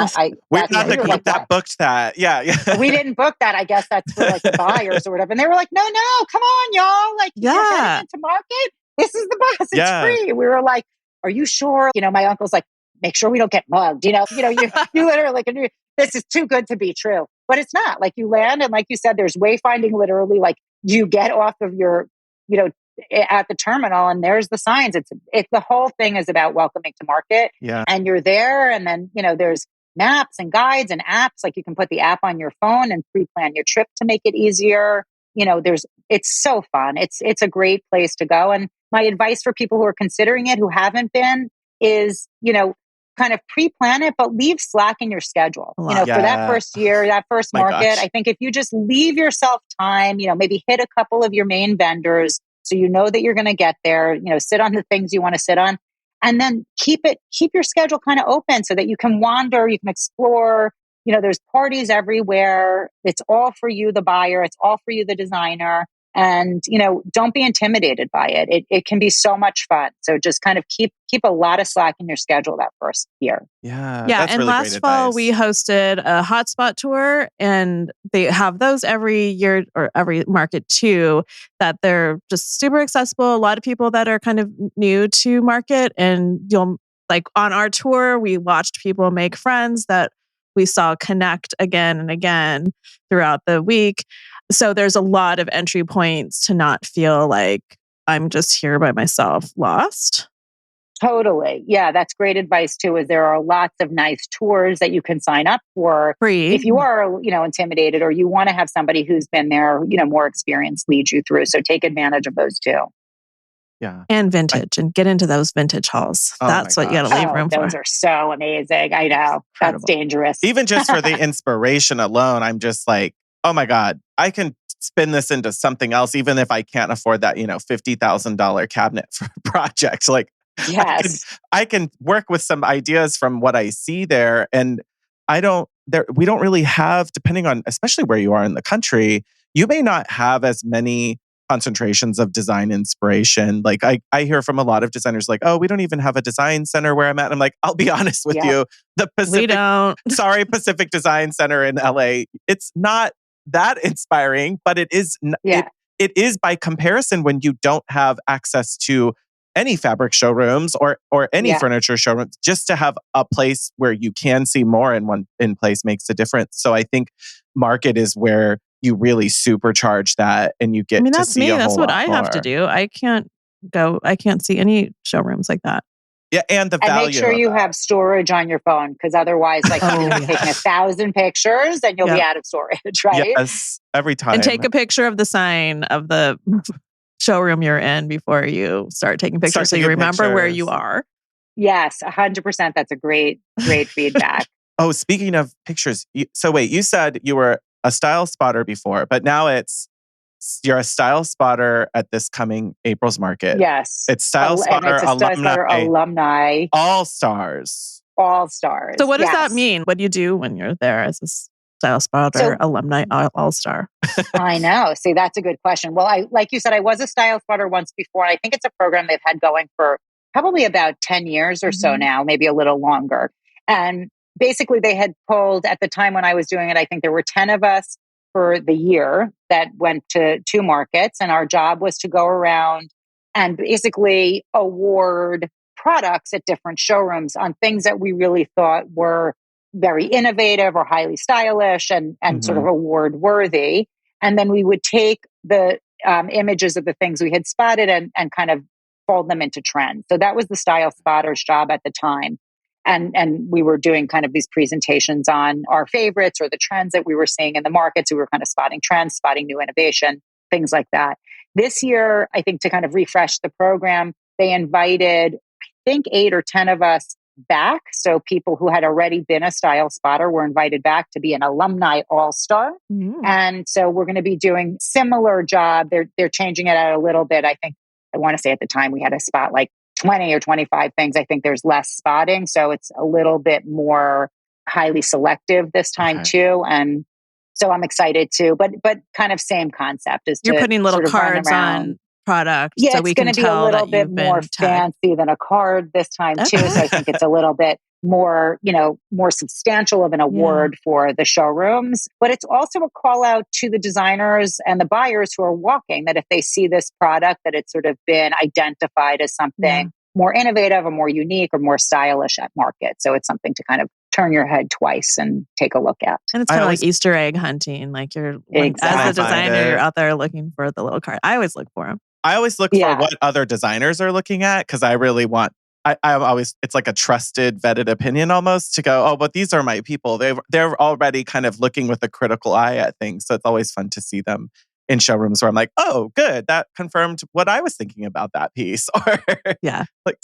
we're that's, not we the were group like, that what? booked that. Yeah. We didn't book that. I guess that's for like the buyers or whatever. And they were like, no, come on, y'all. Like, you're heading into market. This is the bus. It's free. We were like, are you sure? My uncle's like, make sure we don't get mugged. You literally like, this is too good to be true, but it's not. Like, you land, and like you said, there's wayfinding. Literally, like, you get off of your, at the terminal, and there's the signs. It's the whole thing is about welcoming to market. Yeah. And you're there, and then there's maps and guides and apps. Like, you can put the app on your phone and pre-plan your trip to make it easier. It's so fun. It's a great place to go. And my advice for people who are considering it, who haven't been, is, kind of pre-plan it, but leave slack in your schedule. For that first year, that first market. I think if you just leave yourself time, maybe hit a couple of your main vendors so you know that you're going to get there, sit on the things you want to sit on, and then keep your schedule kind of open so that you can wander, you can explore. There's parties everywhere. It's all for you, the buyer. It's all for you, the designer. And, don't be intimidated by it. It can be so much fun. So just kind of keep a lot of slack in your schedule that first year. Yeah. That's and really last great fall advice. we hosted a hotspot tour, and they have those every year or every market too, that they're just super accessible. A lot of people that are kind of new to market, and you'll like on our tour, we watched people make friends that we saw connect again and again throughout the week. So there's a lot of entry points to not feel like I'm just here by myself, lost. Totally. Yeah, that's great advice too, is there are lots of nice tours that you can sign up for. Free. If you are, intimidated, or you want to have somebody who's been there, more experienced lead you through. So take advantage of those too. Yeah. And vintage, and get into those vintage hauls. That's what you got to leave room for. Those are so amazing. I know. Incredible. That's dangerous. Even just for the inspiration alone, I'm just like, oh my God, I can spin this into something else, even if I can't afford that, $50,000 cabinet for a project. Like, yes, I can work with some ideas from what I see there. And we don't really have, depending on, especially where you are in the country, you may not have as many concentrations of design inspiration. Like, I hear from a lot of designers like, oh, we don't even have a design center where I'm at. And I'm like, I'll be honest with you. The Pacific Design Center in LA, it's not that inspiring, but it is, it is by comparison when you don't have access to any fabric showrooms or any furniture showrooms. Just to have a place where you can see more in place makes a difference. So I think market is where you really supercharge that, and you get to see a whole lot more. That's what I have to do. I can't see any showrooms like that. Yeah, and the value. And make sure you have storage on your phone, because otherwise, like, you're taking 1,000 pictures and you'll be out of storage, right? Yes, every time. And take a picture of the sign of the showroom you're in before you start taking pictures, so you remember where you are. Yes, 100%. That's a great feedback. Oh, speaking of pictures, so wait, you said you were a style spotter before, but now you're a style spotter at this coming April's market. Yes. It's style spotter, alumni. All stars. So what does that mean? What do you do when you're there as a style spotter, alumni, all-star? I know. See, that's a good question. Well, like you said, I was a style spotter once before. I think it's a program they've had going for probably about 10 years or so now, maybe a little longer. And basically they had pulled, at the time when I was doing it, I think there were 10 of us for the year that went to 2 markets. And our job was to go around and basically award products at different showrooms on things that we really thought were very innovative or highly stylish and sort of award worthy. And then we would take the images of the things we had spotted and kind of fold them into trends. So that was the style spotter's job at the time. And we were doing kind of these presentations on our favorites or the trends that we were seeing in the markets. We were kind of spotting trends, spotting new innovation, things like that. This year, I think to kind of refresh the program, they invited, I think 8 or 10 of us back. So people who had already been a style spotter were invited back to be an alumni all-star. And so we're going to be doing similar job. They're changing it out a little bit. I want to say at the time we had a spot like 20 or 25 things. I think there's less spotting. So it's a little bit more highly selective this time too. And so I'm excited too, but kind of same concept as you're putting little cards on product. Yeah, so it's going to be a little bit more fancy than a card this time too. So I think it's a little bit more, more substantial of an award for the showrooms. But it's also a call out to the designers and the buyers who are walking, that if they see this product, that it's sort of been identified as something more innovative or more unique or more stylish at market. So it's something to kind of turn your head twice and take a look at. And it's kind of like Easter egg hunting. Like as a designer, you're out there looking for the little card. I always look for them. I always look for what other designers are looking at, because I really want, I always, it's like a trusted, vetted opinion almost, to go, oh, but these are my people. They're already kind of looking with a critical eye at things. So it's always fun to see them in showrooms where I'm like, oh, good. That confirmed what I was thinking about that piece. Or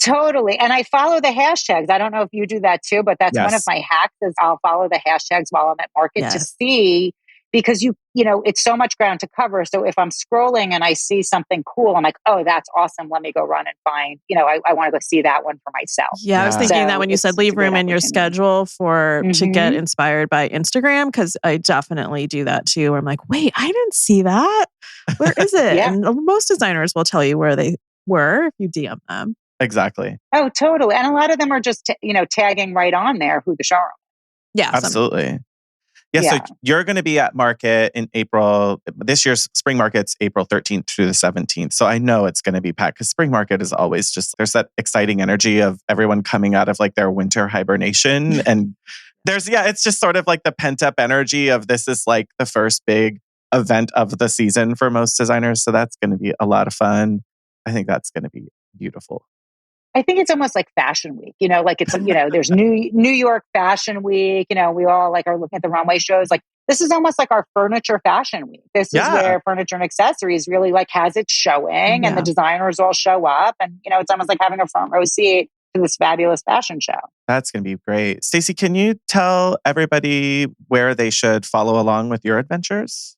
Totally. And I follow the hashtags. I don't know if you do that too, but that's one of my hacks is I'll follow the hashtags while I'm at market to see, because it's so much ground to cover. So if I'm scrolling and I see something cool, I'm like, oh, that's awesome. Let me go run and find, I want to go see that one for myself. Yeah, I was thinking that when you said leave room in your schedule to get inspired by Instagram, because I definitely do that too. Where I'm like, wait, I didn't see that. Where is it? And most designers will tell you where they were if you DM them. Exactly. Oh, totally. And a lot of them are just, tagging right on there who the showroom. Yeah, absolutely. So you're going to be at market in April. This year's spring market's April 13th through the 17th. So I know it's going to be packed, because spring market is always just, there's that exciting energy of everyone coming out of like their winter hibernation. And it's just sort of like the pent up energy of this is like the first big event of the season for most designers. So that's going to be a lot of fun. I think that's going to be beautiful. I think it's almost like Fashion Week, like it's, there's New York Fashion Week, we all like are looking at the runway shows. Like this is almost like our furniture fashion week. This is where furniture and accessories really like has its showing and the designers all show up. And, it's almost like having a front row seat to this fabulous fashion show. That's going to be great. Stacy, can you tell everybody where they should follow along with your adventures?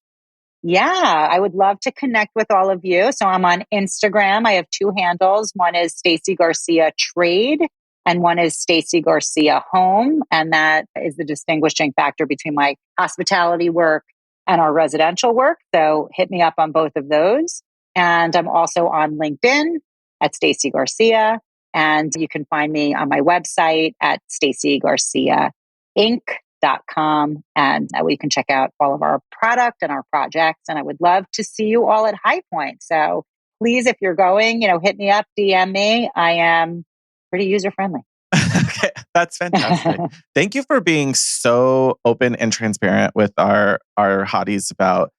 Yeah, I would love to connect with all of you. So I'm on Instagram. I have two handles. One is Stacy Garcia Trade and one is Stacy Garcia Home. And that is the distinguishing factor between my hospitality work and our residential work. So hit me up on both of those. And I'm also on LinkedIn at Stacy Garcia. And you can find me on my website at Stacy Garcia Inc.com, and we can check out all of our product and our projects. And I would love to see you all at High Point. So please, if you're going, hit me up, DM me. I am pretty user friendly. Okay, that's fantastic. Thank you for being so open and transparent with our hotties about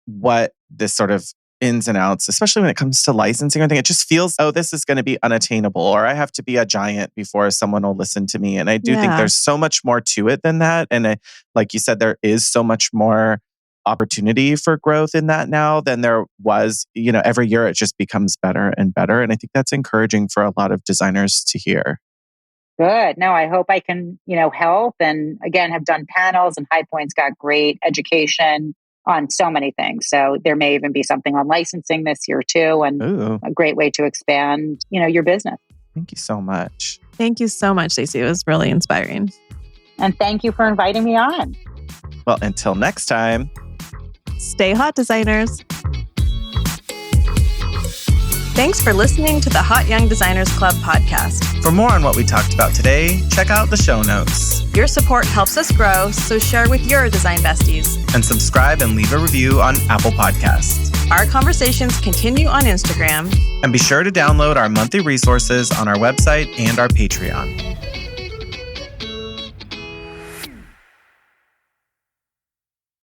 what this sort of ins and outs, especially when it comes to licensing or anything. It just feels, oh, this is going to be unattainable, or I have to be a giant before someone will listen to me. And I do think there's so much more to it than that. And like you said, there is so much more opportunity for growth in that now than there was. Every year it just becomes better and better. And I think that's encouraging for a lot of designers to hear. Good. No, I hope I can, help. And again, have done panels, and High Point's got great education on so many things. So there may even be something on licensing this year too, and a great way to expand, your business. Thank you so much. Thank you so much, Stacy. It was really inspiring. And thank you for inviting me on. Well, until next time, stay hot, designers. Thanks for listening to the Hot Young Designers Club podcast. For more on what we talked about today, check out the show notes. Your support helps us grow, so share with your design besties. And subscribe and leave a review on Apple Podcasts. Our conversations continue on Instagram. And be sure to download our monthly resources on our website and our Patreon.